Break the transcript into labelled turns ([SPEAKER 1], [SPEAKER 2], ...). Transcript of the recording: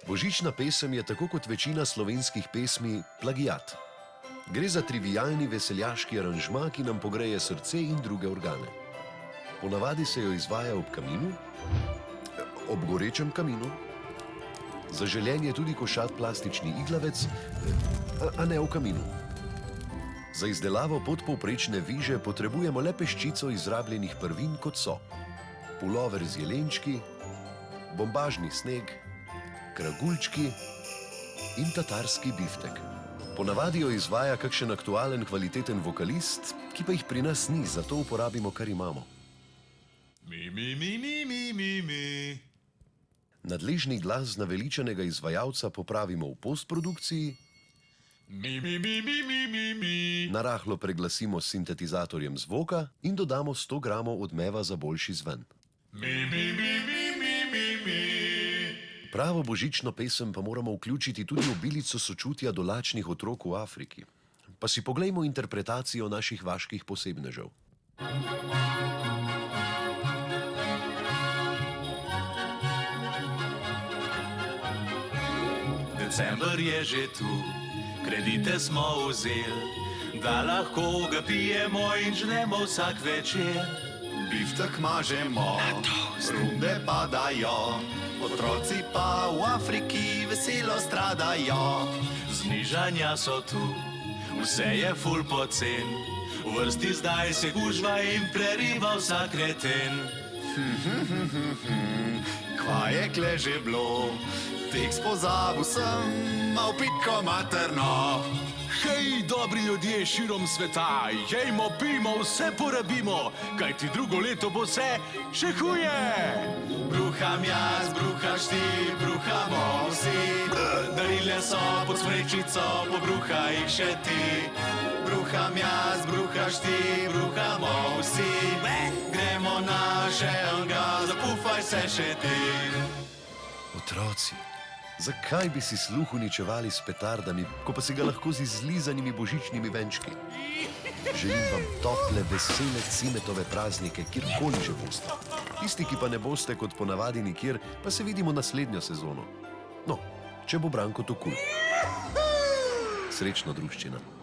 [SPEAKER 1] Božična pesem je tako kot večina slovenskih pesmi plagiat. Gre za trivialni veseljaški aranžma, ki nam pogreje srce in druge organe. Ponavadi se jo izvaja ob kaminu, ob gorečem kaminu. Zaželen je tudi košat plastični iglavec, a ne v kaminu. Za izdelavo podpovprečne viže potrebujemo le peščico izrabljenih prvin, kot so pulover z jelenčki, bombažni sneg, kragulčki in tatarski biftek. Ponavadi jo izvaja kakšen aktualen, kvaliteten vokalist, ki pa jih pri nas ni, zato uporabimo, kar imamo.
[SPEAKER 2] Mi.
[SPEAKER 1] Nadležni glas naveličanega izvajalca popravimo v postprodukciji,
[SPEAKER 2] Mi.
[SPEAKER 1] narahlo preglasimo s sintetizatorjem zvoka in dodamo 100 gramov odmeva za boljši zven.
[SPEAKER 2] Mi.
[SPEAKER 1] Pravo božično pesem pa moramo vključiti tudi obilico sočutja do lačnih otrok v Afriki. Pa si poglejmo interpretacijo naših vaških posebnežev.
[SPEAKER 2] December je že tu, kredite smo vzeli, da lahko ga pijemo in žnemo vsak večer.
[SPEAKER 3] Biftek mažemo, runde padajo, otroci pa v Afriki veselo stradajo.
[SPEAKER 2] Znižanja so tu, vse je ful pocen, v vrsti zdaj se gužva in preriva vsak kreten.
[SPEAKER 3] Kva je kle že bilo, tekst pozabil sem, mal pitko materno.
[SPEAKER 2] Hej, dobri ljudje širom sveta, jejmo, pijmo, vse porabimo, kajti drugo leto bo vse še huje.
[SPEAKER 3] Bruham jaz, bruhaš ti, bruhamo vsi, darile so pod smrečico, pobruha jih še ti. Bruham jaz, bruhaš ti, bruhamo vsi, gremo na še enega, zapufaj se še ti.
[SPEAKER 1] Otroci, zakaj bi si sluh uničevali s petardami, ko pa si ga lahko z izlizanimi božičnimi venčki? Želim vam tople, vesele cimetove praznike, kjerkoli že boste. Tisti, ki pa ne boste kot ponavadi nikjer, pa se vidimo naslednjo sezono. No, če bo Branko to kul. Srečno, druščina.